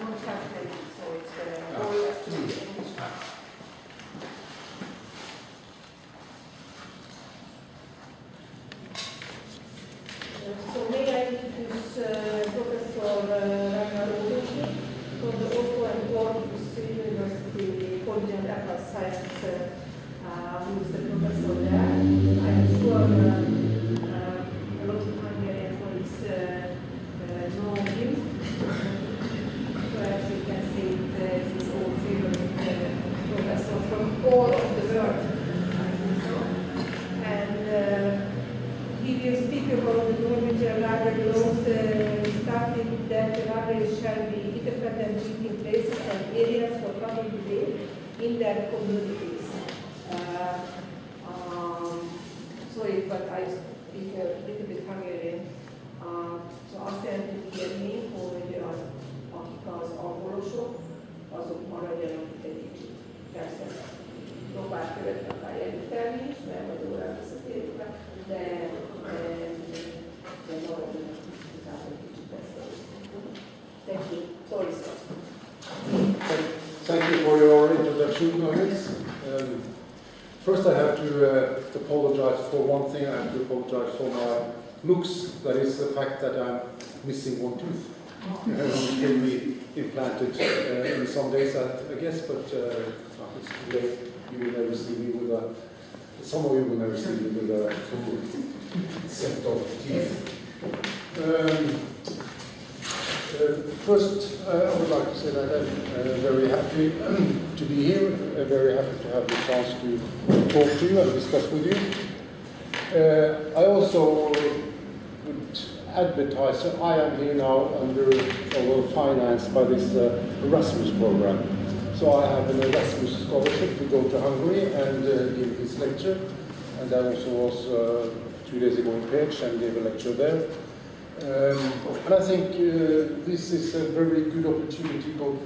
not translated, so it's all English. So may I introduce Professor Ragnar Audunson from the Oslo and Aarhus University College of Applied Science, who is the professor there. I'm sure a lot of Hungarian colleagues know him. Perhaps you can say that he's all favorite professor from all of the world. And he will speak about the Norwegian library laws, starting that the libraries shall be independent meeting places and areas for public debate in their communities. Sorry, but I speak a little bit Hungarian. So azt jelenti kérni, hogy akik az angolosok, azok maradjanak egy kicsit. Persze, próbál követnek a jegyütelni is, mert az órán visszatérünk le, de maradjanak utána egy kicsit beszélni. Thank you. Sorry, Thank you for your introduction, Magnus. First, I have to apologize for one thing. I have to apologize for my looks. That is the fact that I'm missing one tooth. Which can be implanted in some days, I guess, but it's too late. You will never see me with some of you will never see me with a full set of teeth. First, I would like to say that I'm very happy to be here, very happy to have the chance to talk to you and discuss with you. I also would advertise that I am here now under financed by this Erasmus program. So I have an Erasmus scholarship to go to Hungary and give this lecture. And I also was 2 days ago in Page and gave a lecture there. And I think this is a very good opportunity both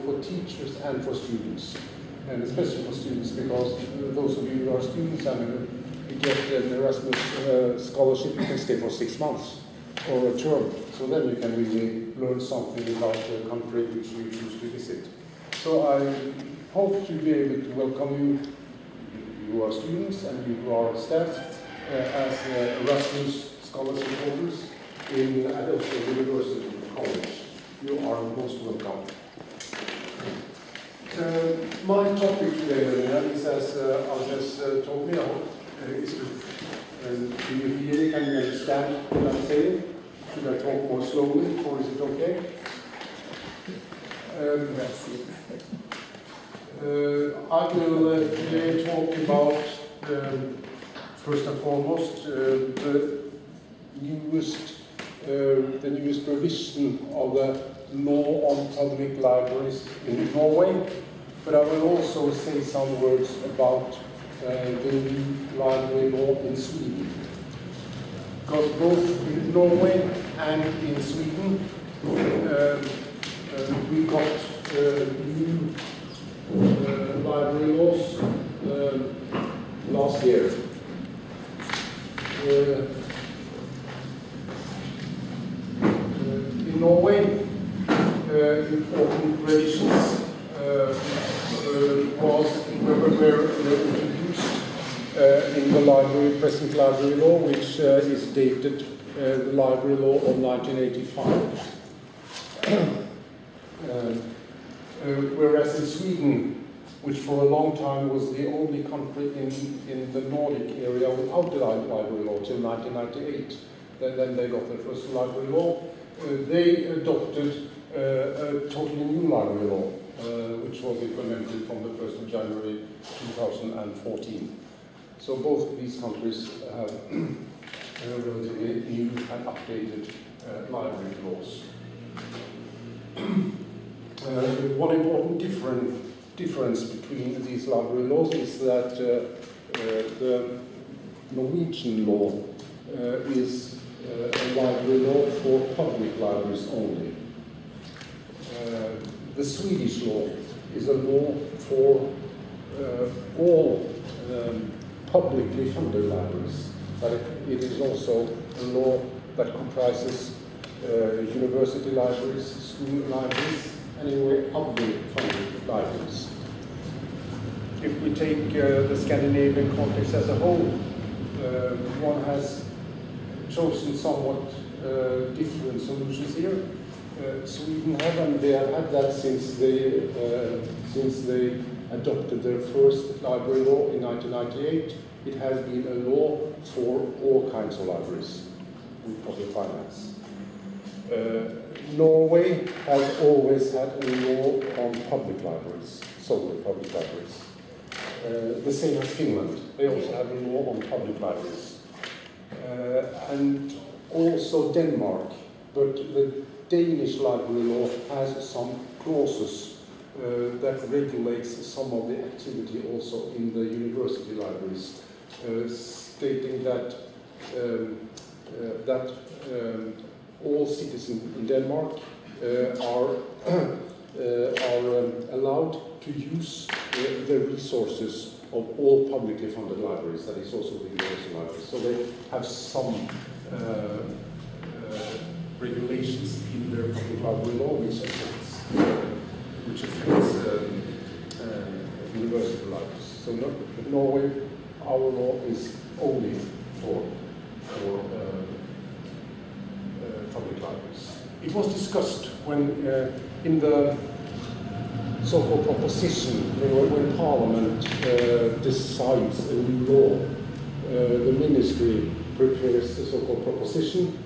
for teachers and for students. And especially for students, because those of you who are students and you get an Erasmus scholarship, you can stay for 6 months or a term. So then you can really learn something about the country which you choose to visit. So I hope to be able to welcome you who are students and you who are staff as Erasmus scholarship holders at Oslo University College. You are most welcome. My topic today is, as Anders told me, is do you hear it? Can you understand what I'm saying? Should I talk more slowly, or is it okay? I will today talk about, first and foremost, the newest revision of the law on public libraries in Norway, but I will also say some words about the new library law in Sweden. Because both in Norway and in Sweden we got new library laws last year. In Norway, important revisions were introduced in the present library law, which is dated the library law of 1985. Whereas in Sweden, which for a long time was the only country in the Nordic area without the library law till 1998, then they got their first library law. They adopted a totally new library law, which was implemented from the 1st of January 2014. So both of these countries have relatively new and updated library laws. One important difference between these library laws is that the Norwegian law is a library law for public libraries only. The Swedish law is a law for all publicly funded libraries, but it is also a law that comprises university libraries, school libraries, anyway public funded libraries. If we take the Scandinavian context as a whole, one has chosen somewhat different solutions here. Sweden have, and they have had that since they adopted their first library law in 1998. It has been a law for all kinds of libraries with public finance. Norway has always had a law on public libraries, solely public libraries. The same as Finland. They also have a law on public libraries. And also Denmark, but the Danish library law has some clauses that regulates some of the activity also in the university libraries, stating that all citizens in Denmark are allowed to use the resources of all publicly funded libraries, that is also the university libraries. So they have some regulations in their public library law which affects university libraries. So Norway, our law is only for public libraries. It was discussed when in the so-called proposition, when Parliament decides a new law, the ministry prepares the so-called proposition,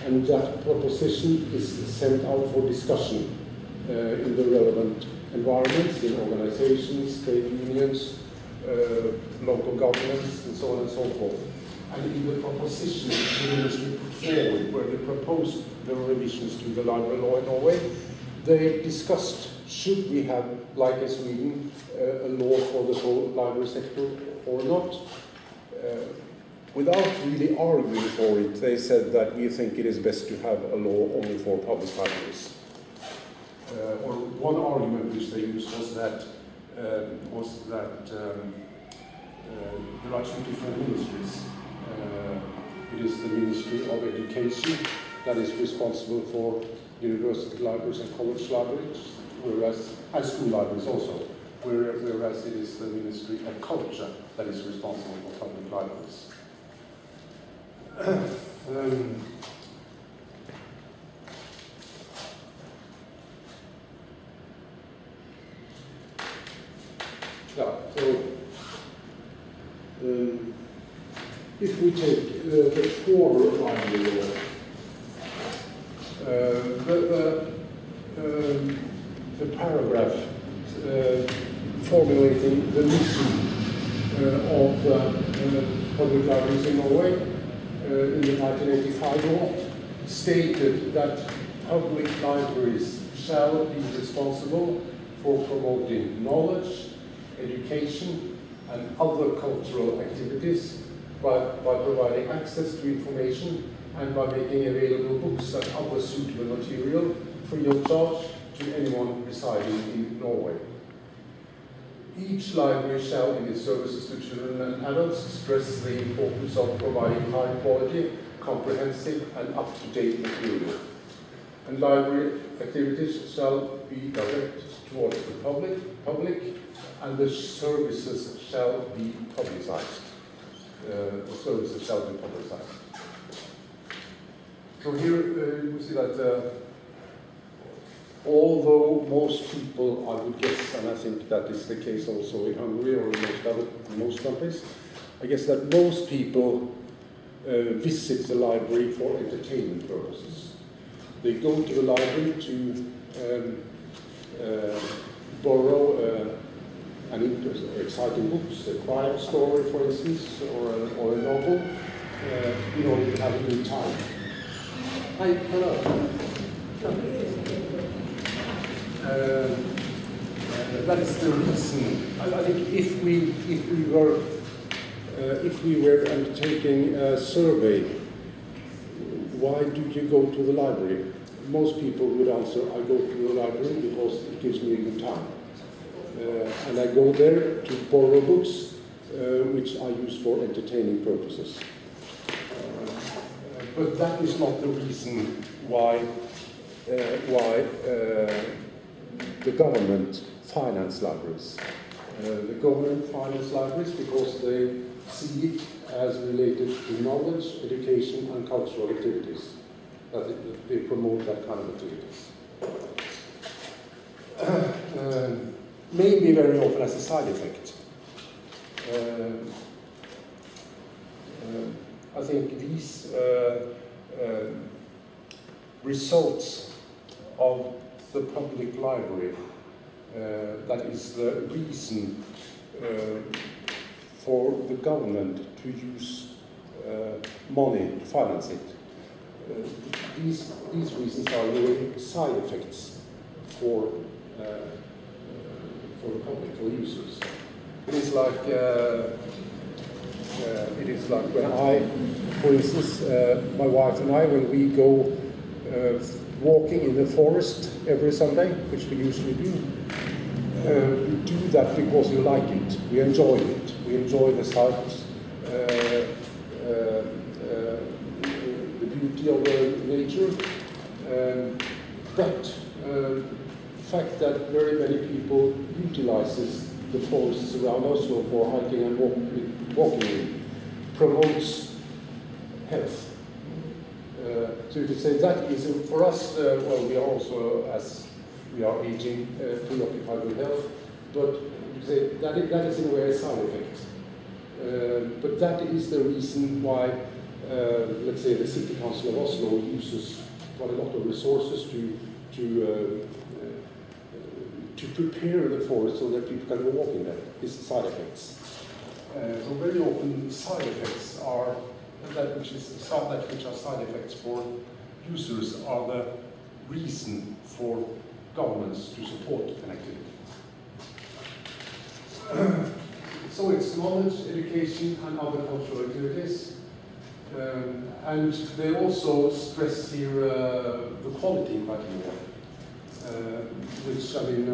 and that proposition is sent out for discussion in the relevant environments, in organizations, trade unions, local governments, and so on and so forth. And in the proposition the ministry put forward, where they proposed the revisions to the library law in Norway, they discussed, should we have, like in Sweden, a law for the whole library sector or not? Without really arguing for it, they said that we think it is best to have a law only for public libraries. Or one argument which they used was that there are 24 ministries. It is the Ministry of Education that is responsible for university libraries and college libraries, and school libraries also, whereas it is the Ministry of Culture that is responsible for public libraries. If we take the former library law, the paragraph formulating the mission of public libraries in Norway in the 1985 law stated that public libraries shall be responsible for promoting knowledge, education, and other cultural activities by providing access to information and by making available books and other suitable material free of charge to anyone residing in Norway. Each library shall, in its services to children and adults, stress the importance of providing high quality, comprehensive, and up-to-date material. And library activities shall be directed towards the public, and the services shall be publicized. So here you see that although most people, I would guess, and I think that is the case also in Hungary or in most countries, I guess that most people visit the library for entertainment purposes. They go to the library to borrow an exciting books, a crime story, for instance, or a novel, in order to have a good time. Hi, hello. That is the reason. I think if we were undertaking a survey, why do you go to the library? Most people would answer, I go to the library because it gives me a good time. And I go there to borrow books, which I use for entertaining purposes. But that is not the reason why the government finance libraries. The government finance libraries because they see it as related to knowledge, education, and cultural activities. That they promote that kind of activities. Maybe very often as a side effect. I think these results of the public library, that is the reason for the government to use money to finance it. These reasons are really side effects for the public, for users. It is like when I, for instance, my wife and I, when we go walking in the forest every Sunday, which we usually do, we do that because we like it, we enjoy it, we enjoy the sights, the beauty of the nature, but the fact that very many people utilizes the forests around Oslo for hiking and walking promotes health. So you could say that is, for us, well, we are also, as we are aging, preoccupied with health, but you could say that is in a way a side effect. But that is the reason why, let's say, the City Council of Oslo uses quite a lot of resources to prepare the forest so that people can go walking there. It's side effects. So very often side effects are that which are side effects for users are the reason for governments to support an activity. So it's knowledge, education, and other cultural activities. And they also stress here the quality criteria, which, I mean,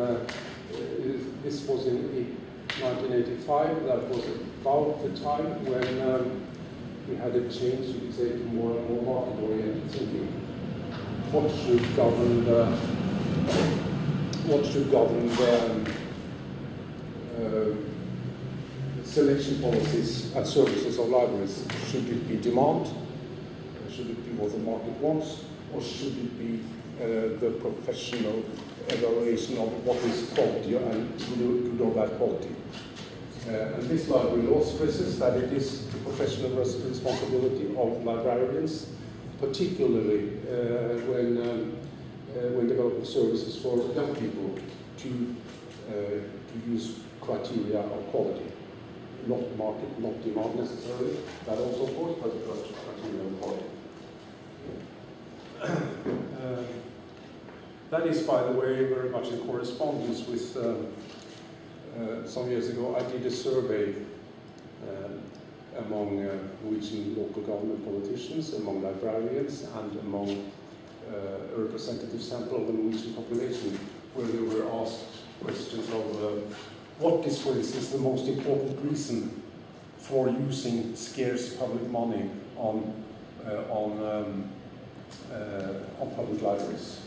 this was in 1985. That was about the time when we had a change, you could say, to more and more market-oriented thinking. What should govern selection policies and services of libraries? Should it be demand? Should it be what the market wants? Or should it be the professional evaluation of what is quality and good or bad quality? And this library law stresses that it is the professional responsibility of librarians, particularly when developing services for young people, to use criteria of quality. Not market, not demand necessarily, that also of course, but criteria of quality. That is, by the way, very much in correspondence with some years ago I did a survey among Norwegian local government politicians, among librarians, and among a representative sample of the Norwegian population, where they were asked questions of what is, for instance, the most important reason for using scarce public money on public libraries.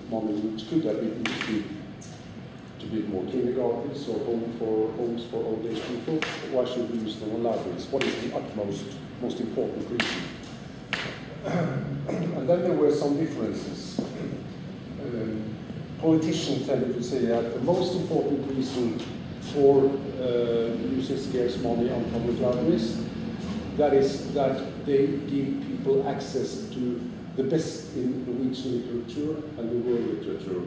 Money which could have been used to build more kindergartens or homes for old age people. Why should we use them on libraries? What is the most important reason? And then there were some differences. Politicians tended to say that the most important reason for using scarce money on public libraries, that is that they give people access to the best in Norwegian literature and the world literature.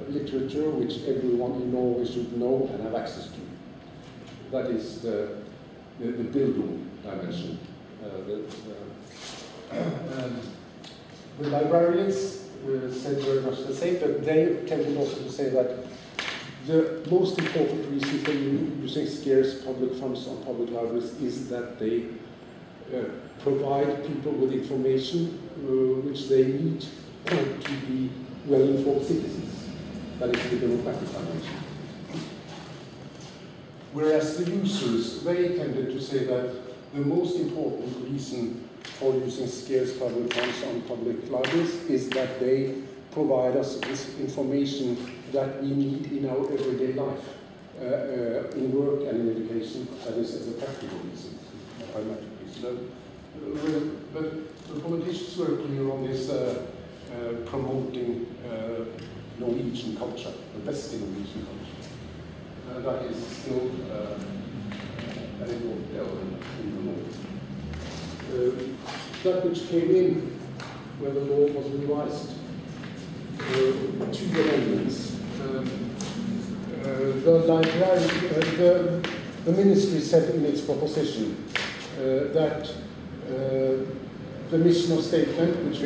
Literature which everyone in Norway should know and have access to. That is the Bildung dimension. The librarians said very much the same, but they tended also to say that the most important reason for using scarce public funds on public libraries is that they provide people with information which they need to be well-informed citizens. That is the democratic dimension. Whereas the users, they tended to say that the most important reason for using scarce public funds on public libraries is that they provide us with information that we need in our everyday life, in work and in education. That is the practical reason, the pragmatic reason. But the politicians were clear on this promoting Norwegian culture, the best in Norwegian culture. That is still an important element in the law. That which came in when the law was revised, two amendments. The ministry said in its proposition that the mission of statement, which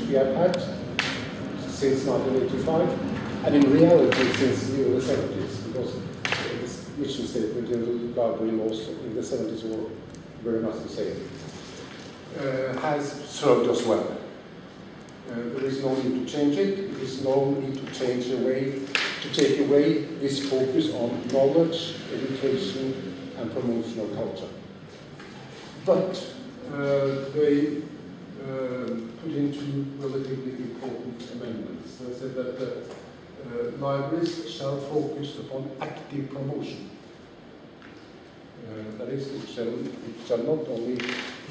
we have had since 1985, and in reality since the early 70s, because this mission statement in the library laws in the 70s were very much the same, has served us well. There is no need to change it. There is no need to take away this focus on knowledge, education, and promotion of culture. But they put in two relatively important amendments. They said that libraries shall focus upon active promotion. That is, it shall not only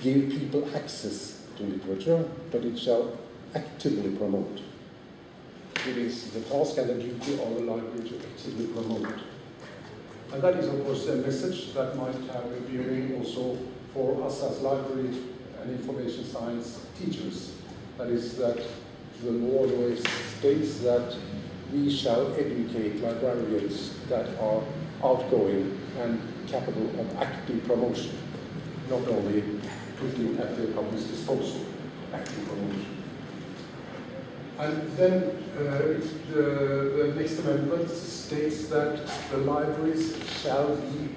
give people access to literature, but it shall actively promote. It is the task and the duty of the library to actively promote. And that is, of course, a message that might have a bearing also for us as library and information science teachers. That is that the law always states that we shall educate librarians that are outgoing and capable of active promotion, not only putting at the public's disposal active promotion. And then the next amendment states that the libraries shall be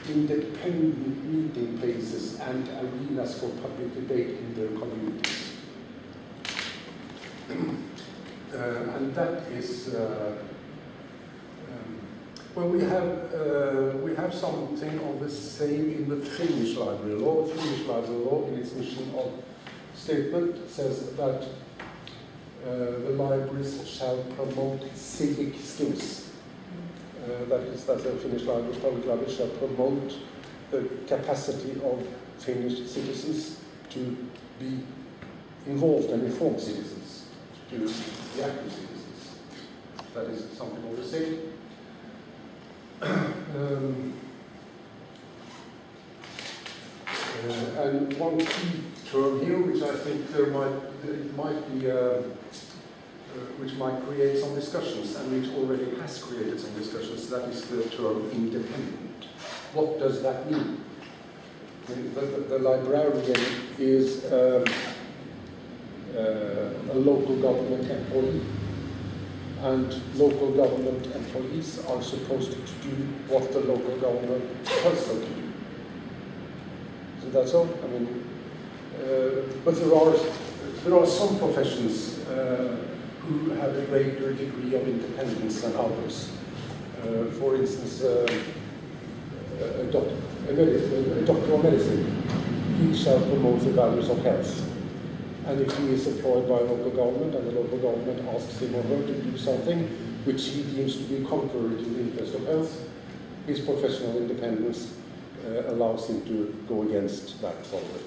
independent meeting places and arenas for public debate in their communities. And that is, well, we have something of the same in the Finnish library law. The Finnish library law, in its mission of statement, says that the libraries shall promote civic skills. That is, that the Finnish libraries, public libraries, shall promote the capacity of Finnish citizens to be involved and informed citizens, to be active citizens. That is something of the same. And one key term here, which I think which might create some discussions, and which already has created some discussions, that is the term independent. What does that mean? The librarian is a local government employee, and local government employees are supposed to do what the local government tells them to do. So that's all. I mean, but there are some professions who have a greater degree of independence than others. For instance, a doctor of medicine, he shall promote the values of health. And if he is employed by local government and the local government asks him or her to do something which he deems to be contrary to the interest of health, his professional independence allows him to go against that policy.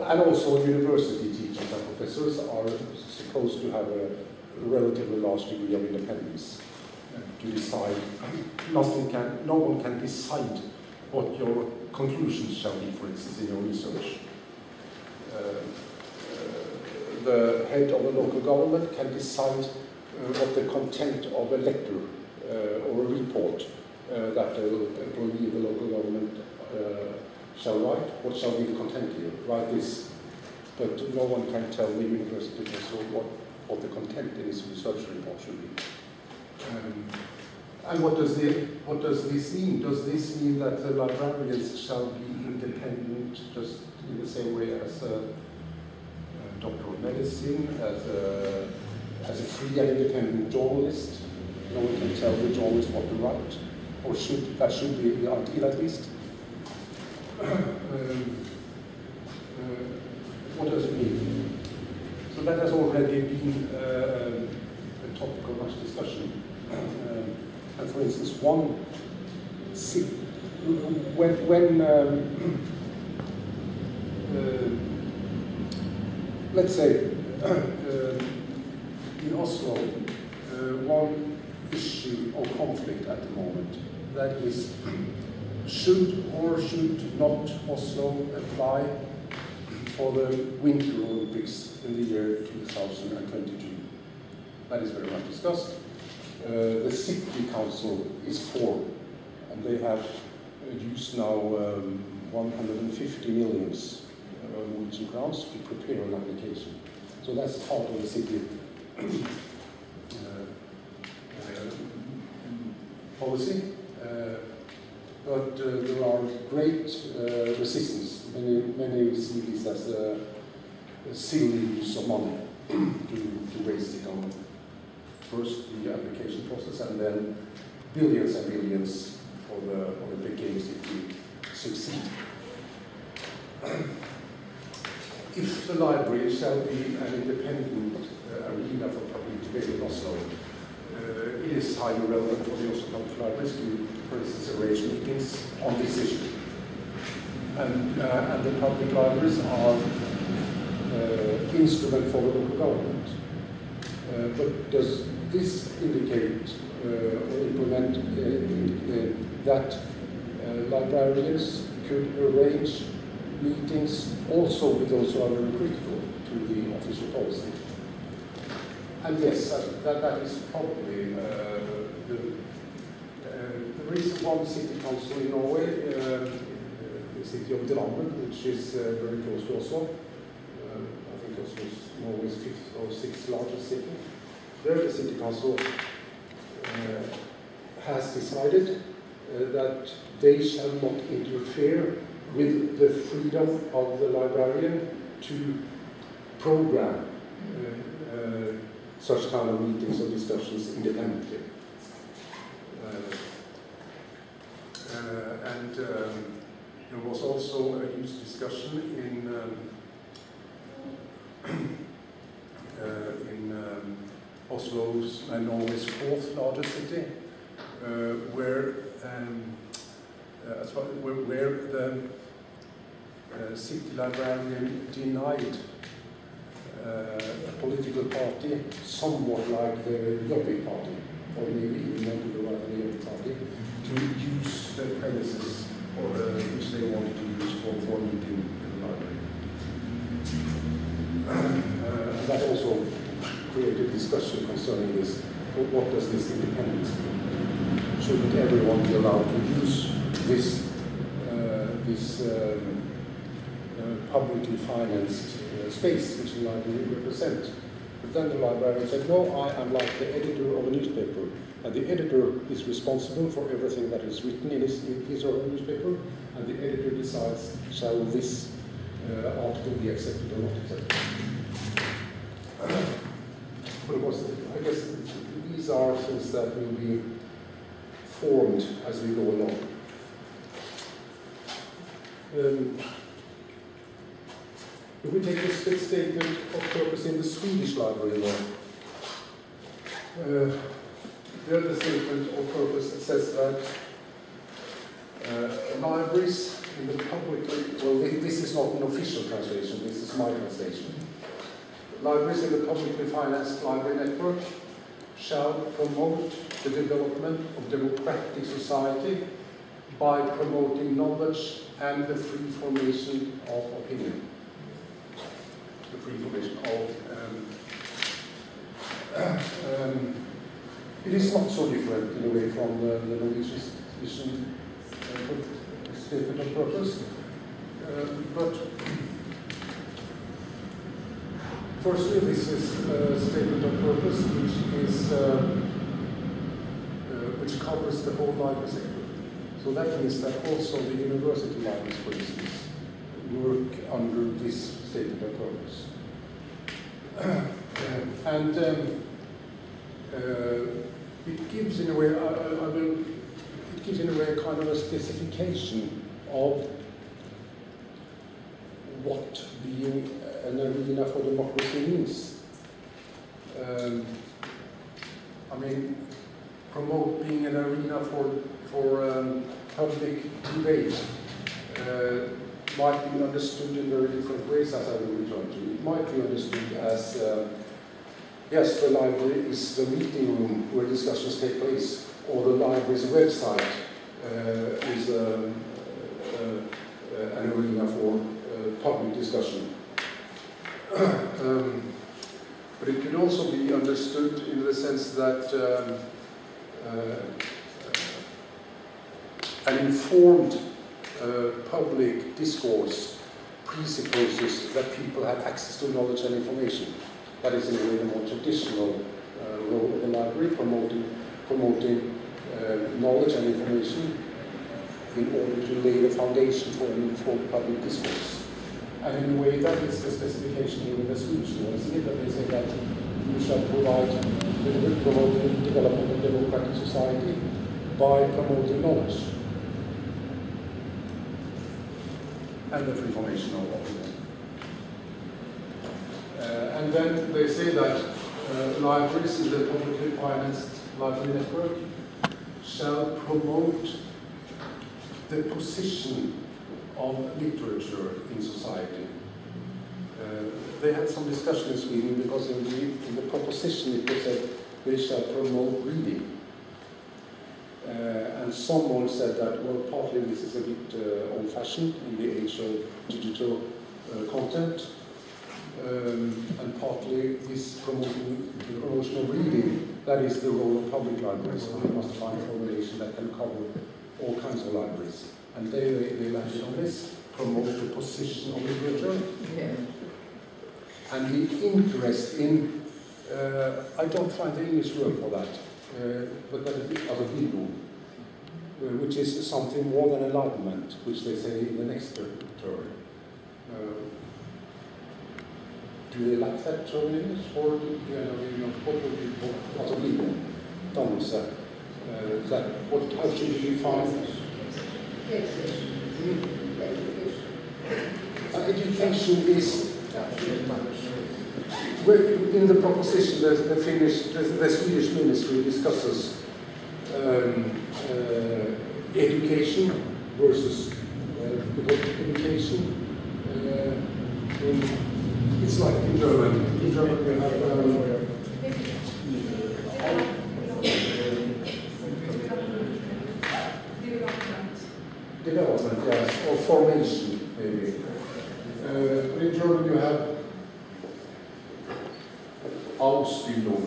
And also university teachers and professors are supposed to have a relatively large degree of independence to decide. No one can decide what your conclusions shall be, for instance, in your research. The head of the local government can decide what the content of a letter or a report that the employee of the local government shall write. What shall be the content here? Write this. But no one can tell the university professor what the content in his research report should be. And what does this mean? Does this mean that the librarians shall be independent just in the same way as a doctor of medicine, as a free and independent journalist? No one can tell the journalist what to write, or that should be the ideal at least. What does it mean? So that has already been a topic of much discussion. And for instance, let's say in Oslo, one issue or conflict at the moment, that is, should or should not Oslo apply for the Winter Olympics in the year 2022? That is very much discussed. The city council is for, and they have used now 150 million Norwegian crowns to prepare an application. So that's part of the city policy. But there are great resistance. Many see this as a silly use of money to waste it on first the application process and then billions and billions for the Olympic Games if we succeed. If the library shall be an independent arena for public debate in Oslo, it is highly relevant for the Oslo Public Libraries to, for instance, arrange meetings on this issue. And the public libraries are instrument for the local government. But does this indicate or implement that librarians could arrange meetings also with those who are very critical to the official policy? And yes, that is probably there is one city council in Norway, the city of Drammen, which is very close to Oslo. I think Oslo is Norway's 5th or 6th largest city. There, the city council has decided that they shall not interfere with the freedom of the librarian to program such kind of meetings or discussions independently. There was also a huge discussion in Oslo's and Norway's 4th largest city, where the city librarian denied a political party, somewhat like the Jobbik Party, or maybe even more to the right of the Jobbik Party, to use the premises which they wanted to use for meeting in the library. That also created discussion concerning this. What does this independence mean? Shouldn't everyone be allowed to use this publicly financed space which the library represents? But then the librarian said, no, I am like the editor of a newspaper, and the editor is responsible for everything that is written in his or her newspaper, and the editor decides, shall this article be accepted or not accepted? But of course, I guess these are things that will be formed as we go along. If we take the split statement of purpose in the Swedish library law, there the statement of purpose that says that libraries in the publicly, well, this is not an official translation, this is my translation. Libraries in the publicly financed library network shall promote the development of democratic society by promoting knowledge and the free formation of opinion. The free formation of it is not so different in a way from the Norwegian statement of purpose, but firstly, this is a statement of purpose which covers the whole library sector. So that means that also the university libraries, for instance, work under this statement of purpose. It gives in a way, it gives in a way kind of a specification of what being a an arena for democracy means. I mean, promote being an arena for public debate might be understood in very different ways, as I will return to. It might be understood as, yes, the library is the meeting room where discussions take place, or the library's website is an arena for public discussion. But it could also be understood in the sense that an informed public discourse presupposes that people have access to knowledge and information. That is in a way the more traditional role of the library, promoting knowledge and information in order to lay the foundation for an informed public discourse. And in a way that is the specification here in the Swedish law, isn't it? That they say that we shall promote the development of democratic society by promoting knowledge and the free formation of it. And then they say that libraries in the publicly financed library network shall promote the position of literature in society. They had some discussion in Sweden because in the proposition it was said they shall promote reading. And someone said that, well, partly this is a bit old-fashioned in the age of digital content, and partly this promotion of reading, that is the role of public libraries. We must find formulation that can cover all kinds of libraries. And they landed on this, promote the position of literature. Yeah. And the interest in, I don't find the English word for that, but that is other people, which is something more than enlightenment, which they say in the next term. Do they like that term in English, or what would you call other people? Dannelse. How should you define it? Education is, in the proposition, the Swedish ministry discusses education versus education. It's like in German. In German we have development, yes, or formation, maybe. But in German you have Ausbildung.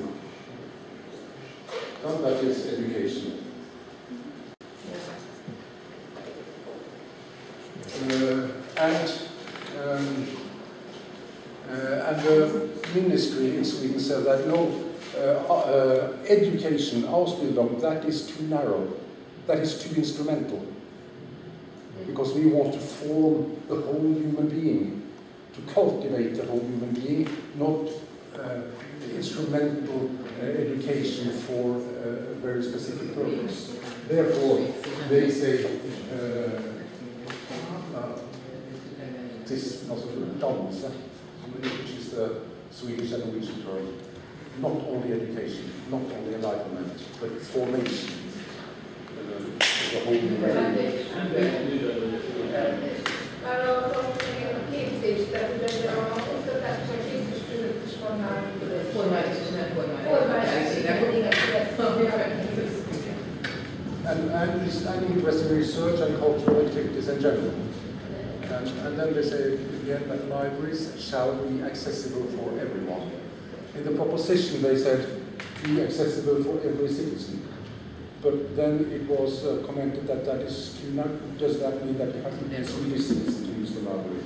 That is education. And the ministry in Sweden said that no, education, Ausbildung, that is too narrow, that is too instrumental. Because we want to form the whole human being, to cultivate the whole human being, not instrumental education for a very specific purpose. Therefore, they say this dannelse, which is the Swedish and Norwegian term, not only education, not only enlightenment, but formation. The whole human being. And interest in research and cultural activities in general. And then they say again that libraries shall be accessible for everyone. In the proposition they said be accessible for every citizen. But then it was commented that that is too narrow. Does that mean that you have to be a Swedish citizen to use the library?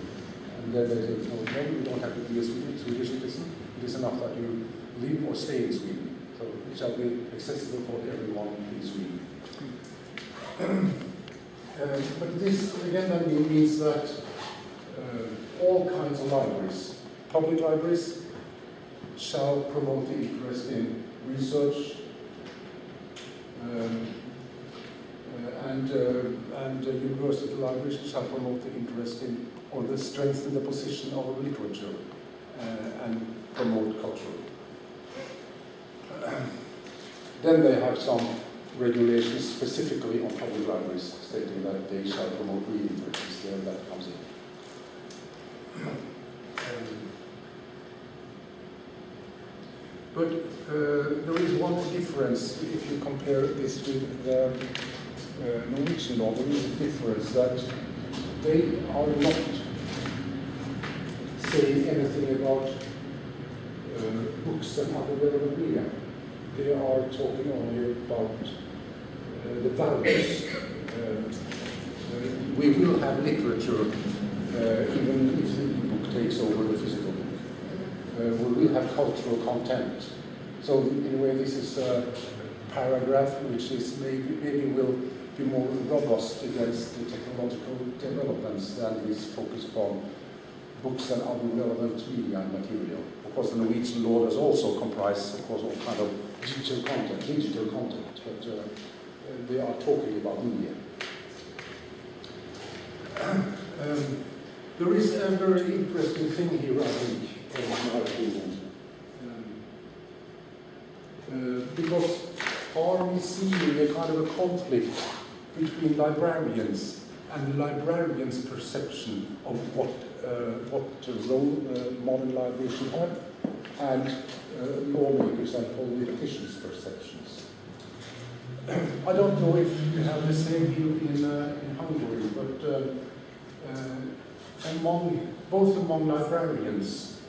And then they said, no, you don't have to be a Swedish citizen. It is enough that you live or stay in Sweden. So it shall be accessible for everyone in Sweden. But this, again, that means that all kinds of libraries, public libraries, shall promote the interest in research, and university libraries shall promote the interest in, or strengthen the position of literature. promote culture. Then they have some regulations specifically on public libraries, stating that they shall promote reading, for instance. There that comes in. But there is one difference if you compare this with the Norwegian law. There is a difference that they are not saying anything about books and other relevant media. They are talking only about the values. We will have literature even if the book takes over the physical book. We will have cultural content. So in a way this is a paragraph which is maybe will be more robust against the technological developments than this focus upon books and other relevant media and material. Of course, the Norwegian law does also comprise, of course, all kind of digital content, but they are talking about media. There is a very interesting thing here, I think, in my opinion. Because are we seeing a kind of a conflict between librarians and the librarians' perception of what role modern libraries should have, and lawmakers and politicians' perceptions? I don't know if you have the same view in Hungary, but both among librarians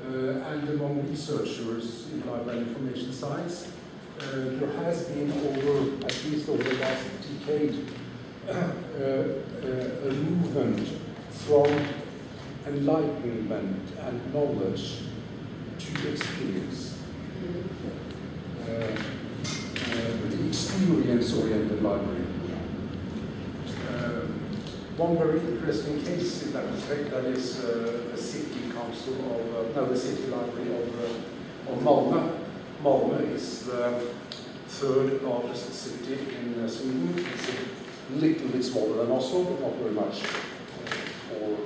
and among researchers in library information science, there has been at least over the last decade, a movement from enlightenment and knowledge to experience. The experience-oriented library. One very interesting case in that respect, that is the city council of, the city library of Malmö. Malmö is the third largest city in Sweden. It's a little bit smaller than Oslo, but not very much. Or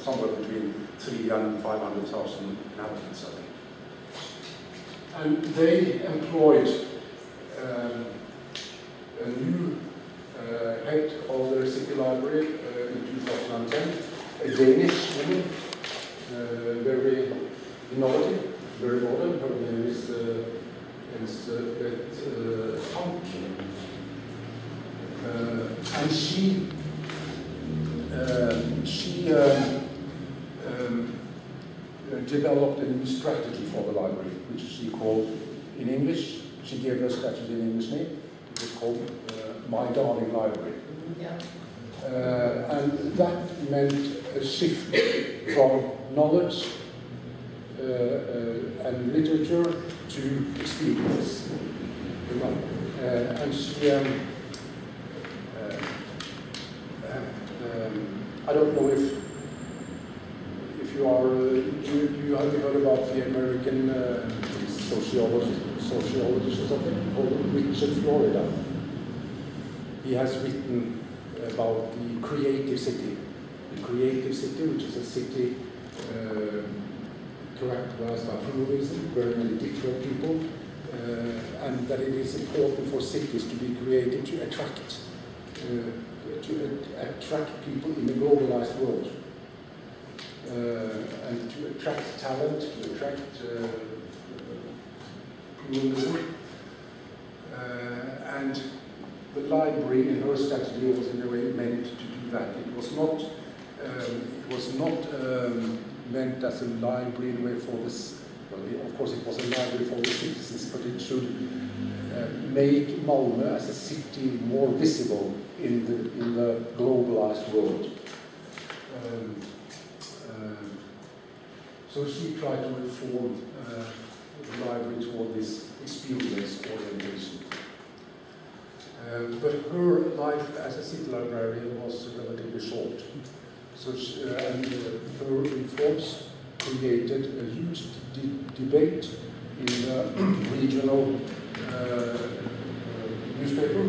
somewhere between 300,000 and 500,000 inhabitants, I think. And they employed a new head of their city library in 2010, a Danish woman, very innovative, very modern. Her name is and she developed a new strategy for the library, which she called, in English, she gave her strategy an English name. It was called My Darling Library. Yeah. And that meant a shift from knowledge and literature to experience. And she, I don't know if you are, have you heard about the American sociologist or something called Richard Florida? He has written about the creative city. The creative city, which is a city characterized by pluralism, very many different people, and that it is important for cities to be creative to attract people in the globalized world, and to attract talent, to attract pluralism, and the library in her strategy was in a way meant to do that. It was not meant as a library in a way for this. Well, of course, it was a library for the citizens, but it should make Malmö as a city more visible in the globalized world. So she tried to reform the library toward this experience orientation. But her life as a city librarian was relatively short. So and her reforms created a huge debate in the regional newspaper,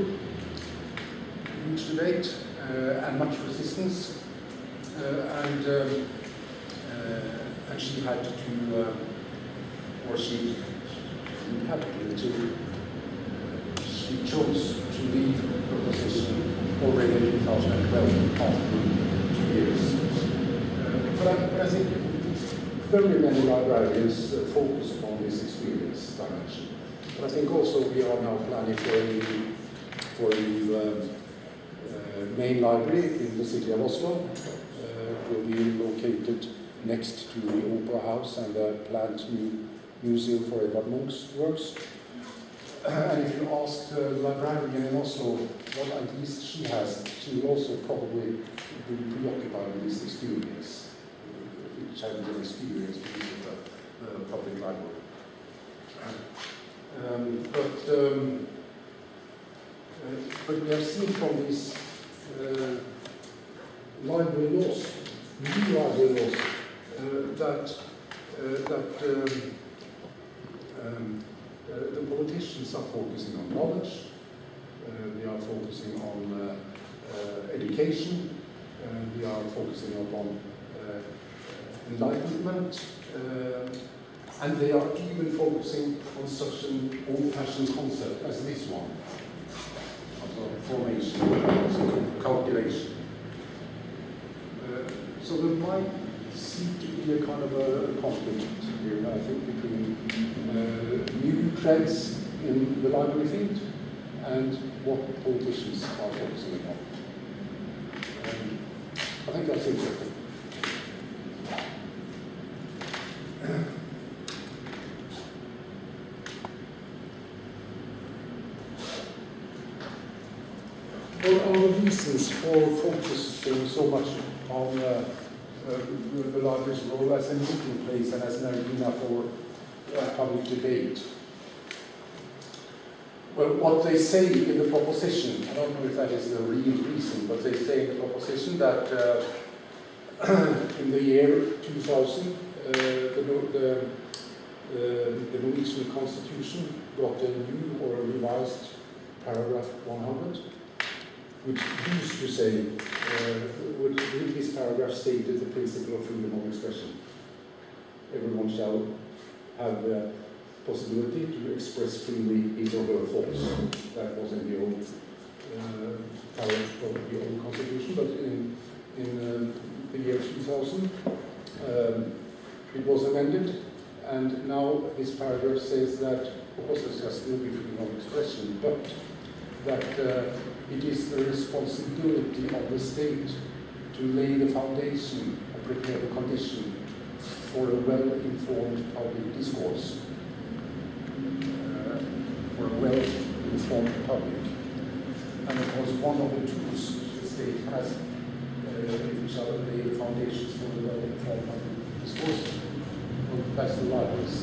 huge debate and much resistance, and and she had to, or she chose to leave her position already in 2012 after 2 years. But I think very many librarians focus upon this experience dimension. But I think also we are now planning for a new main library in the city of Oslo. Will be located next to the Opera House and a planned new museum for Edvard Munch's works. And if you ask the librarian in Oslo what ideas she has, she will also probably be preoccupied with this experience, challenging experience with the public library. But we have seen from these library laws, new library laws, that the politicians are focusing on knowledge, they are focusing on education, they are focusing upon enlightenment, and they are even focusing on such an old-fashioned concept as this one, formation, calculation. So there might seem to be a kind of a conflict here, I think, between new trends in the library field and what politicians are focusing on. I think that's interesting. What are the reasons for focusing so much on the library's role as a meeting place and as an arena for public debate? Well, what they say in the proposition, I don't know if that is the real reason, but they say in the proposition that in the year 2000, the Norwegian Constitution got a new or a revised paragraph 100, which used to say, with this paragraph stated the principle of freedom of expression. Everyone shall have the possibility to express freely his or her thoughts. That was in the old paragraph of the old constitution, but in the year 2000, it was amended, and now this paragraph says that, of course, there shall still be freedom of expression, but that it is the responsibility of the state to lay the foundation and prepare the condition for a well-informed public discourse, for a well-informed public. And of course, one of the tools the state has, which are lay the foundations for the well-informed public discourse, well, that's the libraries.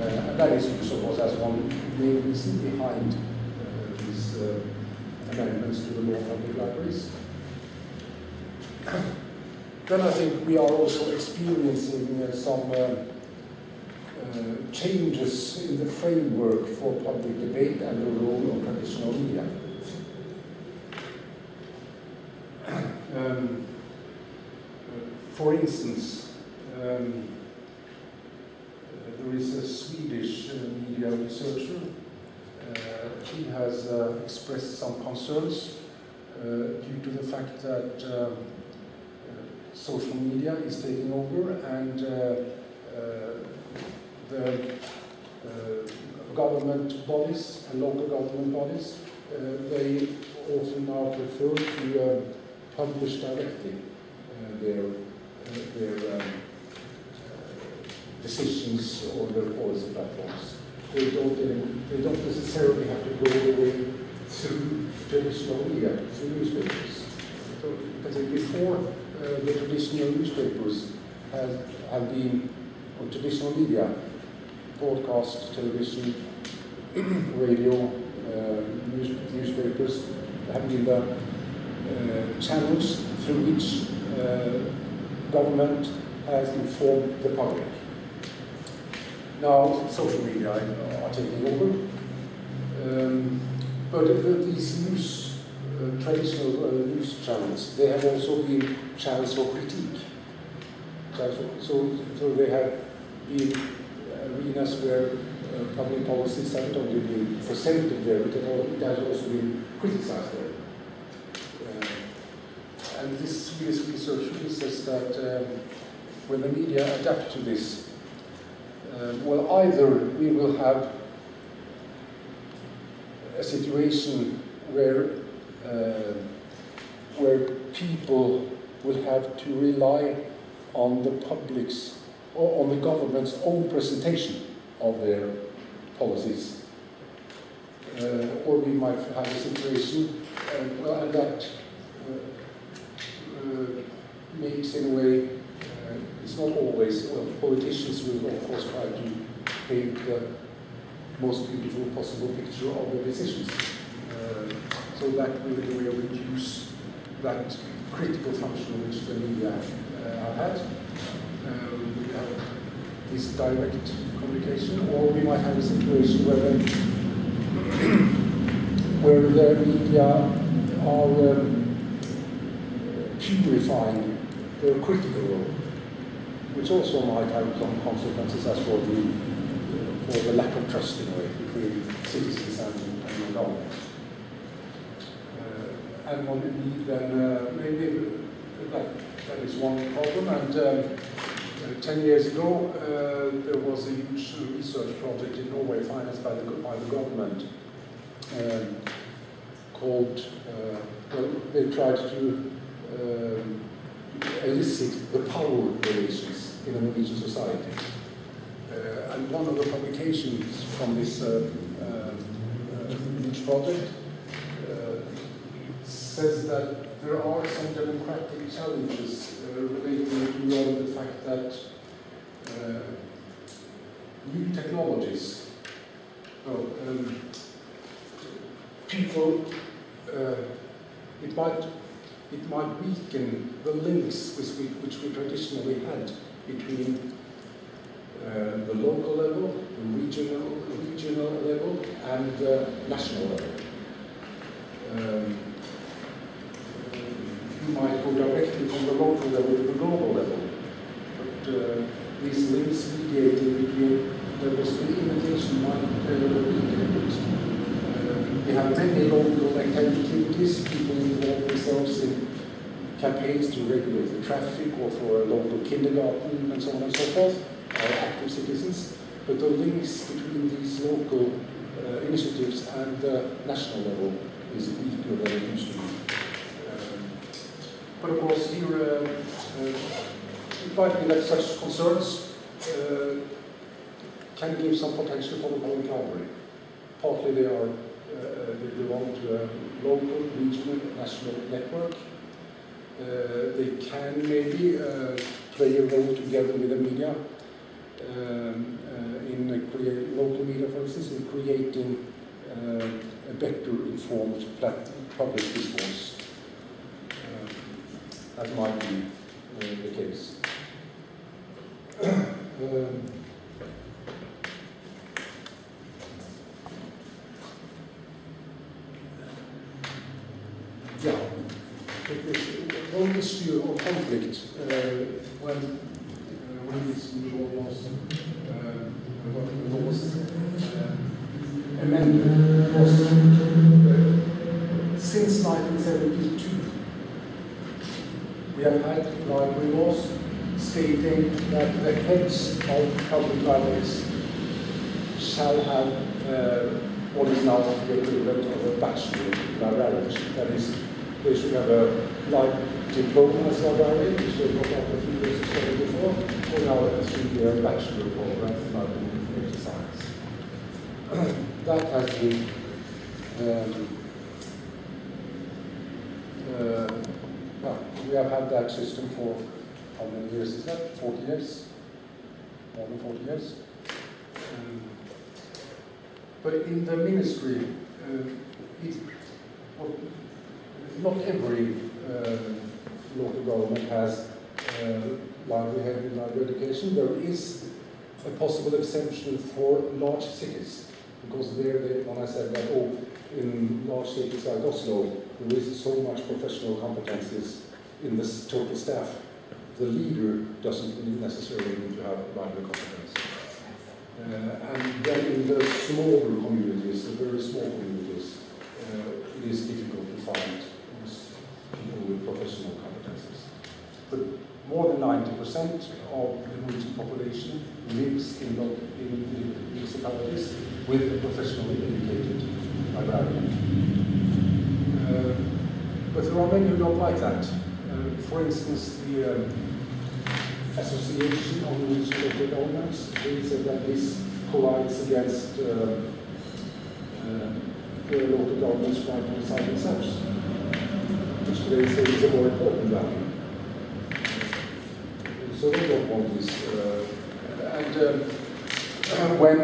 And that is used, of course, as one main reason behind these amendments to the law of public libraries. Then I think we are also experiencing some changes in the framework for public debate and the role of traditional media. For instance, there is a Swedish media researcher. He has expressed some concerns due to the fact that social media is taking over and the government bodies and local government bodies, they often now prefer to publish directly their decisions on their policy platforms. They don't necessarily have to go all the way through traditional media, through newspapers. So, because before the traditional newspapers have been, or traditional media, broadcast, television, radio, newspapers, have been the channels through which government has informed the public. Now, social media are taking over, but these traditional news channels, they have also been channels for critique. So they have been arenas where public policies haven't only been presented there, but it has also been criticized there. And this research says that when the media adapt to this, well, either we will have a situation where people will have to rely on the public's or on the government's own presentation of their policies, or we might have a situation, well, and that makes, in a way, it's not always, well, politicians will of course try to paint the most beautiful possible picture of their decisions. So that will reduce that critical function which the media have had. We have this direct communication, or we might have a situation where the media are purifying their critical role, which also might have some consequences as for the lack of trust, in a way, between citizens and the government. And what we need then, maybe that is one problem. And 10 years ago, there was a huge research project in Norway financed by the government called, well, they tried to elicit the power relations in a Norwegian society. And one of the publications from this huge project says that there are some democratic challenges relating to the fact that new technologies, people, it might weaken the links which we traditionally had between the local level, the regional level, and the national level. You might go directly from the local level to the global level, but these links mediating between levels of imitation might weaken a bit. We have many local activities, people involve themselves in campaigns to regulate the traffic or for a local kindergarten and so on and so forth, are active citizens, but the links between these local initiatives and the national level is weaker than it used to be. But of course, here it might be that such concerns can give some potential for the public library. Partly they belong to a local, regional, national network. They can maybe play a role together with the media in local media, for instance, in creating a better informed public discourse. That might be the case. Yeah, one issue of conflict when this law was amended was since 1972. We have had library laws stating that the heads of public libraries shall have what is now the equivalent of a bachelor in librarianship. That is, they should have a diploma as a librarian, which they got after a few years of study before, or now a 3-year bachelor program in library information science. That has been we have had that system for how many years is that? 40 years? More than 40 years. But in the ministry, not every local government has library head in library education. There is a possible exemption for large cities, because there, when I said that, in large cities like Oslo, there is so much professional competencies in this total staff. the leader doesn't necessarily need to have library competence. And then in the smaller communities, the very small communities, it is difficult to find people with professional competences. But more than 90% of the Norwegian population lives in municipalities with a professionally educated librarian. But there are many who don't like that. For instance, the Association of Norwegian Local Governments, they said that this collides against the local government's right to decide themselves, which they say is a more important value. So they don't want this. When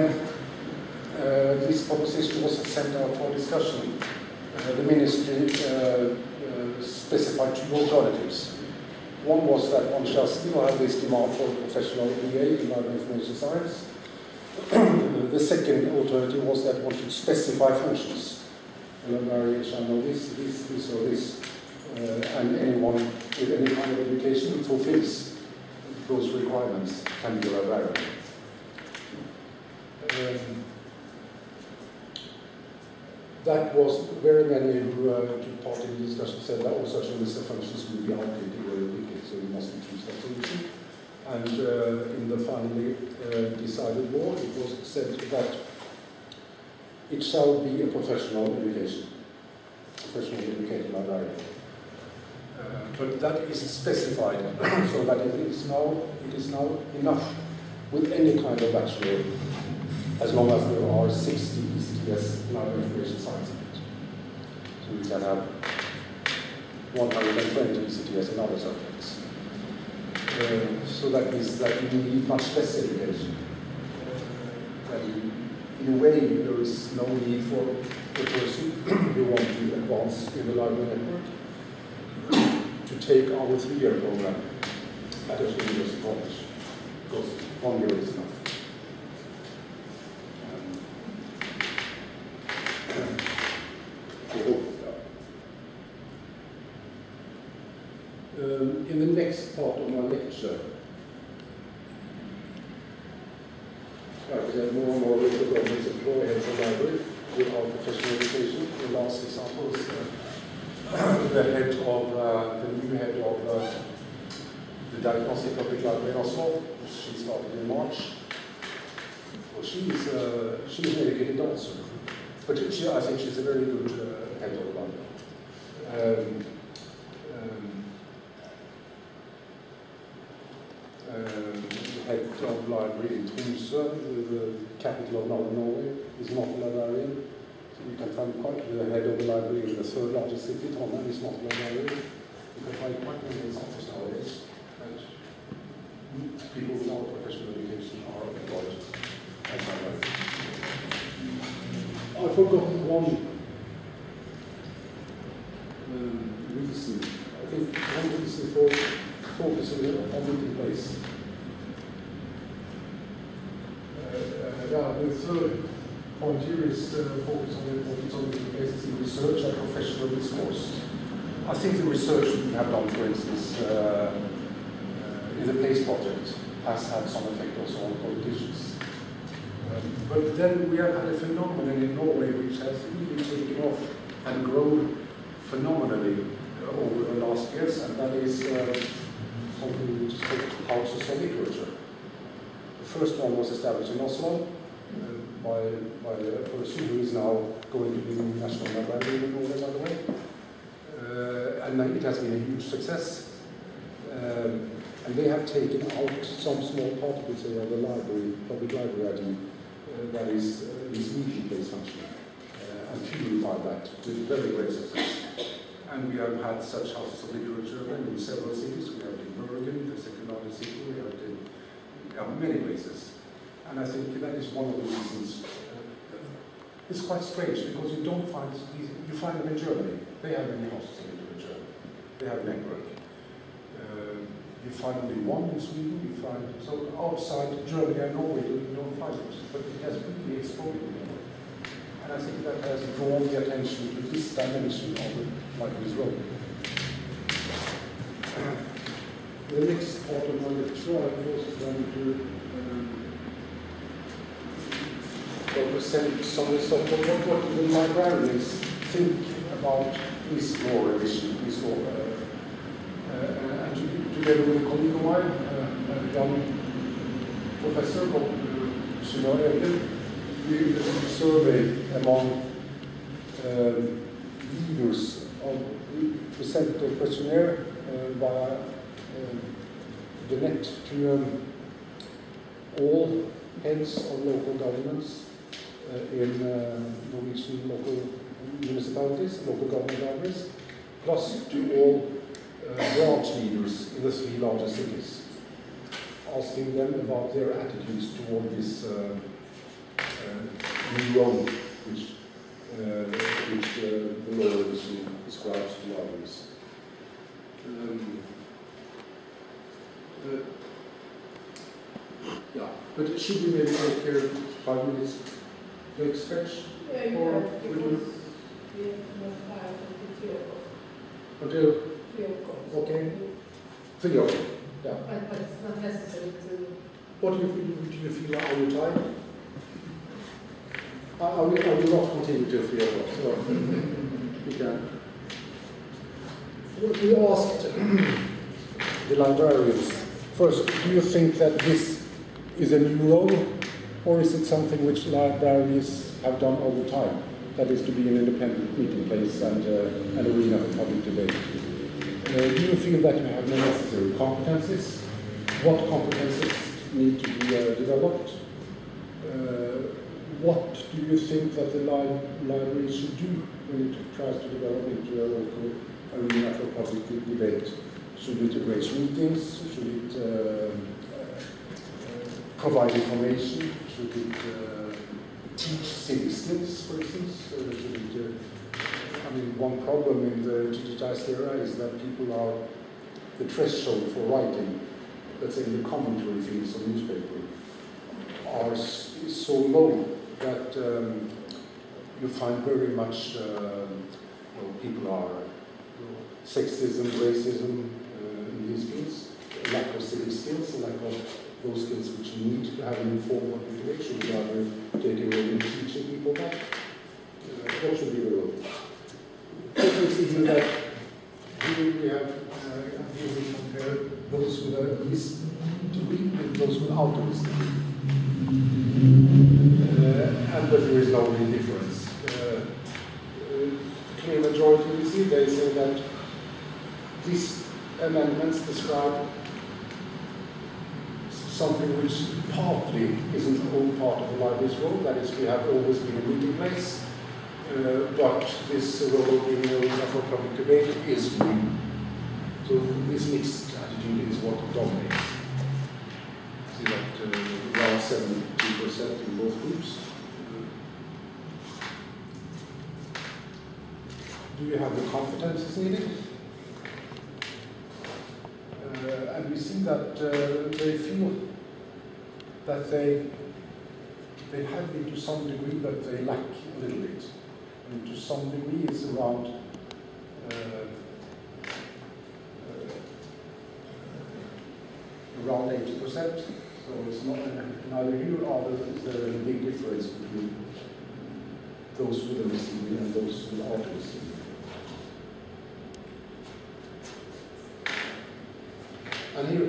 this proposition was sent out for discussion, the ministry specified two alternatives. One was that one shall still have this demand for professional MBA in library information science. The second alternative was that one should specify functions. A librarian shall know this, or this, and anyone with any kind of education who fulfills those requirements can be a librarian. That was very many who took part in the discussion said that all such a list of functions will be outdated very quickly, so we mustn't choose that solution. And in the finally decided law, it was said that it shall be a professional education, professionally educated librarian. But that is specified, so that it is now enough with any kind of bachelor, as long as there are 60 ECTS library information science in it. So we can have 120 ECTS in other subjects. So that means that you need much less education. In a way, there is no need for a person who wants to advance in the library network to take our 3-year program at a university college, because 1 year is enough. In the next part of my lecture, I present more and more local governments employ heads of library without professional education. The last example is the new head of the Diagnostic Public Library in Oslo. She started in March. Well, she's an educated dancer, but I think she's a very good head of the library. Head of library in Tromsø, the capital of Norway, is not a librarian. So you can find quite the head of the library in the 3rd largest city, Trondheim, is not a librarian. You can find quite many examples nowadays that people without professional education are employed as librarians. I forgot one reason. I think one reason for focusing on meeting place. The third point here is focus on the importance of meeting places in research and professional discourse. I think the research we have done, for instance, in the PLACE project has had some effect also on politicians. But then we have had a phenomenon in Norway which has really taken off and grown phenomenally over the last years, and that is something which is called houses of literature. The first one was established in Oslo by a person who is now going to be the national librarian in Norway, by the way. And it has been a huge success. And they have taken out some small part, you could say, of the library, public library that is this meeting place function, and purified that with very great success. And we have had such houses of literature in several cities. We have it in Bergen, the second largest city. We have it in many places. And I think that is one of the reasons. It's quite strange because you don't find these, you find them in Germany. They have many houses of literature. They have a network. You find only one in Sweden. You find so outside Germany and Norway you don't find it, but it has really exploded. And I think that has drawn the attention to this dimension of the library's role. the next part of my lecture, I'm also going to represent some of what the librarians think about this law revision, this law. And together with a colleague of mine, a young professor called ELTE, we did a survey among leaders of, we sent a questionnaire via the net to all heads of local governments in Norwegian local municipalities, local government areas, plus to all branch leaders in the 3 largest cities, asking them about their attitudes toward this new role which the law revision describes to libraries. Yeah, but should we maybe take 5 minutes to expect? Yeah, or because we have 5 until 3 o'clock. Until 3 o'clock. okay, 3 o'clock. Yeah. But it's not necessary to. What do you feel? Are you tired? I will not continue till 3 o'clock. So we can. We asked the librarians first. Do you think that this is a new role, or is it something which libraries have done all the time? That is to be an independent meeting place and an arena for public debate. Do you feel that you have the necessary competences? What competences need to be developed? What do you think that the library should do when it tries to develop into a local arena for public debate? Should it arrange meetings? Should it provide information? Should it teach civic skills, for instance? Should it, I mean, one problem in the digitized era is that people are, the threshold for writing, let's say in the commentary fields of newspaper, is so low that you find very much people are sexism, racism in these fields, a lack of civic skills, a lack of those skills which you need to have an informed public debate. Should we rather take a role in teaching people that? What should be the role? Is that here we have, here we compare those with a least degree with those without a least degree. And but there is no real difference. Clear majority, we see, they say that these amendments describe something which partly is an old part of the library's role, that is, we have always been a meeting place, but this role of being a arena for public debate is new. So this mixed attitude is what dominates. See that around 72% in both groups. Do you have the competences needed? And we see that they feel that they have been to some degree, but they lack a little bit. And to some degree it's around around 80%. So it's not neither here or is there a big difference between those with a listing degree and those without a listing degree. And here,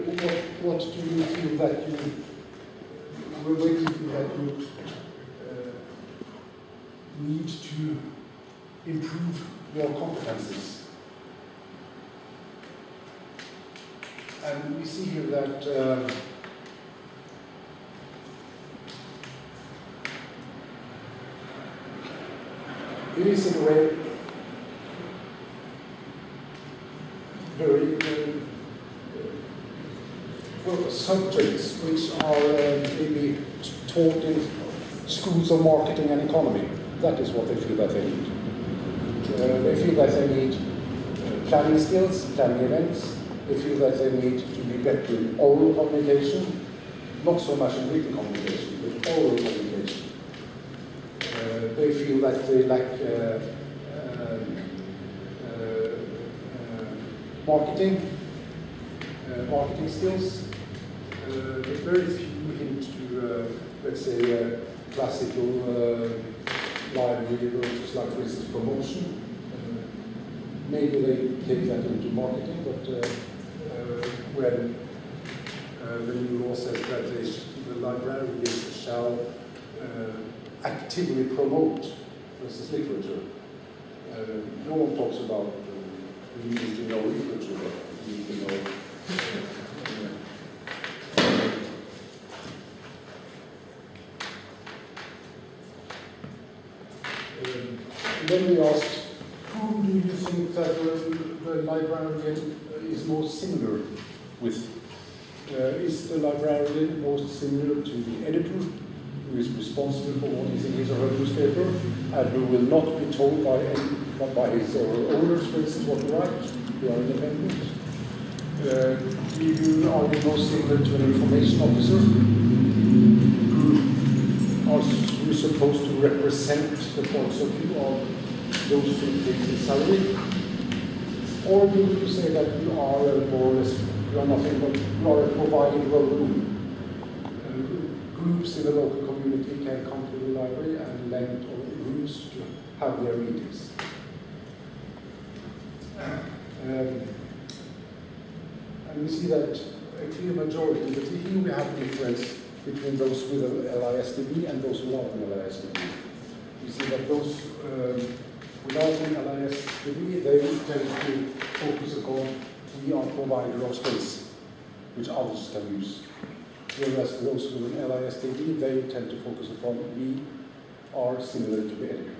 what do you feel that you, where do you feel that you need to improve your competences? And we see here that it is in a way very subjects which are maybe taught in schools of marketing and economy. That is what they feel that they need. They feel that they need planning skills, planning events. They feel that they need to be better in oral communication, not so much in written communication, but oral communication. They feel that they lack marketing. marketing skills, but very few hint to, let's say, classical library versus, like, for instance, promotion. Maybe they take that into marketing, but when the new law says that the librarians shall actively promote versus literature, no one talks about you need to know literature, but you need to know. Then we asked, who do you think that the librarian is most similar with? Is the librarian most similar to the editor, who is responsible for what is in his or her newspaper, and who will not be told by his or her owners, for instance, what to write? They are independent. Are you most similar to an information officer, who is supposed to represent the points of view of those who take the salary? Or do you say that you are more or less, you are nothing but you are providing the room? Groups in the local community can come to the library and lend rooms to have their meetings. And we see that a clear majority, but here we have a difference between those with an LISTB and those without an LISTB. We see that those without an LISTB, they tend to focus upon we are provider of space, which others can use. Whereas those with an LISTB, they tend to focus upon we are similar to the editor.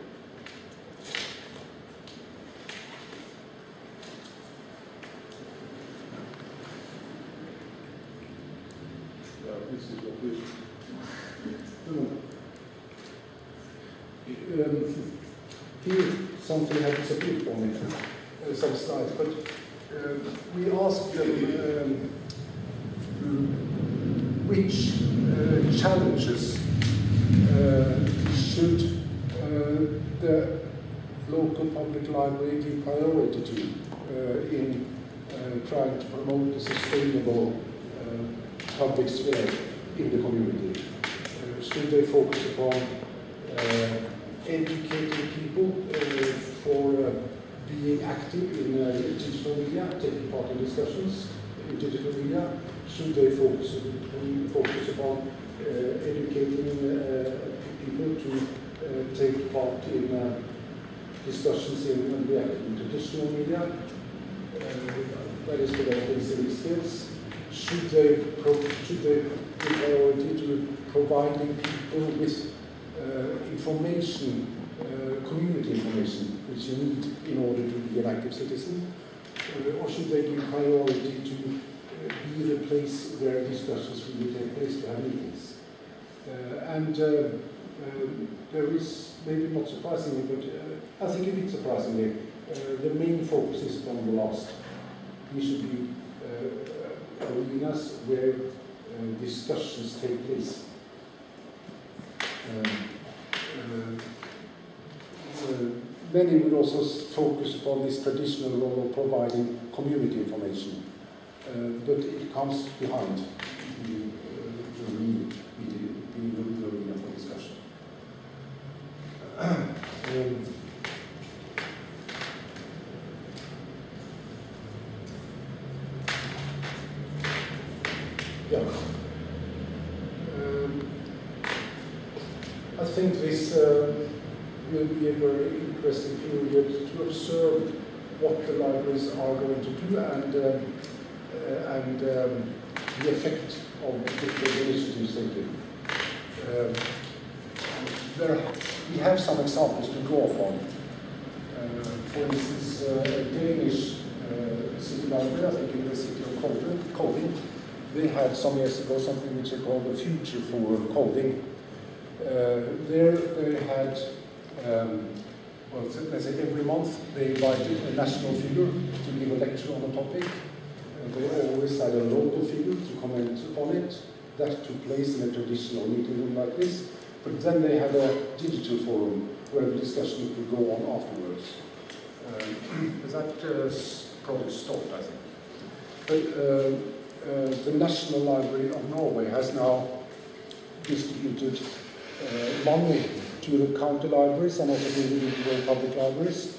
This is what we here something has disappeared for me, some slides, but we asked them which challenges should the local public library give priority to in trying to promote a sustainable public sphere in the community. Should they focus upon educating people for being active in digital media, taking part in discussions in digital media? Should they focus upon educating people to take part in discussions in the traditional media? That is developing civic skills. Should they give priority to providing people with information, community information, which you need in order to be an active citizen? Or should they give priority to be the place where discussions really take place, to have meetings? There is, maybe not surprisingly, but I think a bit surprisingly, the main focus is upon the last. We should be arenas where discussions take place. Many would also focus upon this traditional role of providing community information, but it comes behind the real arena for discussion. Yeah. I think this will be a very interesting period to observe what the libraries are going to do and the effect of different initiatives they do. We have some examples to draw from. For instance, a Danish city library, I think in the city of Kolding, they had some years ago something which they called the Future for Kolding. There they had, well, let's say every month they invited a national figure to give a lecture on a topic. They always had a local figure to comment upon it. That took place in a traditional meeting room like this. But then they had a digital forum where the discussion could go on afterwards. That probably stopped, I think. But the National Library of Norway has now distributed money to the county libraries and also the individual public libraries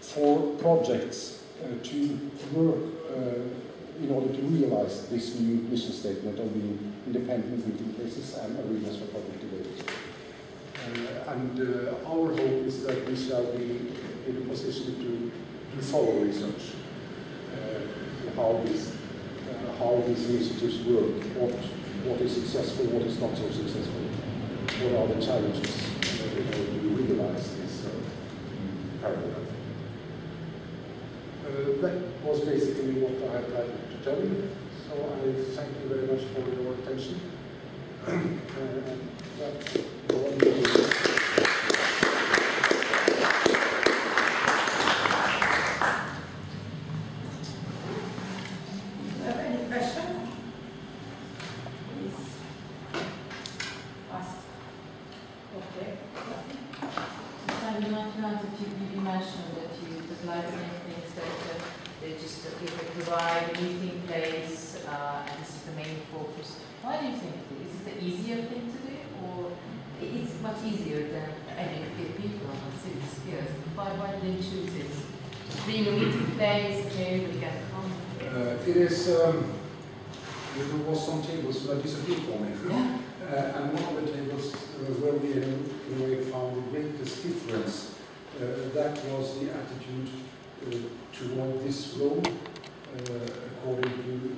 for projects to work in order to realize this new mission statement of being independent meeting places and arenas for public debate. Our hope is that we shall be in a position to follow research, how these initiatives work, what is successful, what is not so successful, what are the challenges in order to realize this paragraph. That was basically what I had planned to tell you, so I thank you very much for your attention. Any question? Please ask. Okay. You mentioned that the library thinks that they just provide a meeting place and this is the main focus. Why do you think this is the easier thing to do, or it's much easier than educate people on city spheres? Why did they choose this? Being a meeting place, okay, we can come. It is. There was some tables that disappeared for me. Yeah. And one of the tables where we in a way found the greatest difference, that was the attitude toward this room according to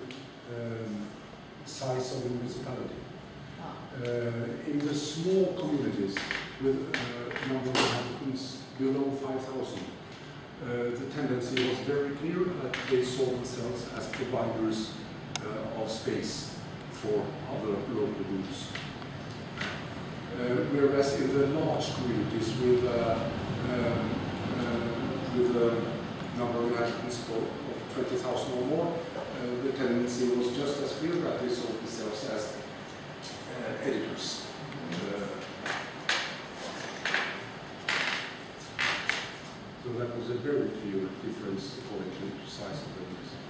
size of the municipality. In the small communities with a number of inhabitants below 5,000, the tendency was very clear that they saw themselves as providers of space for other local groups. Whereas in the large communities with a number of inhabitants of 20,000 or more, the tendency was just as clear that they saw themselves as editors. So that was a very clear difference according to the size of the municipality.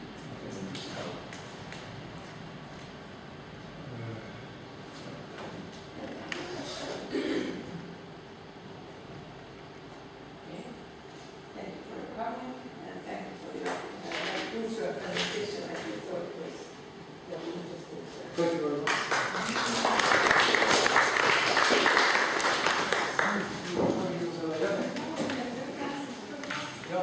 Thank you very much. Ja.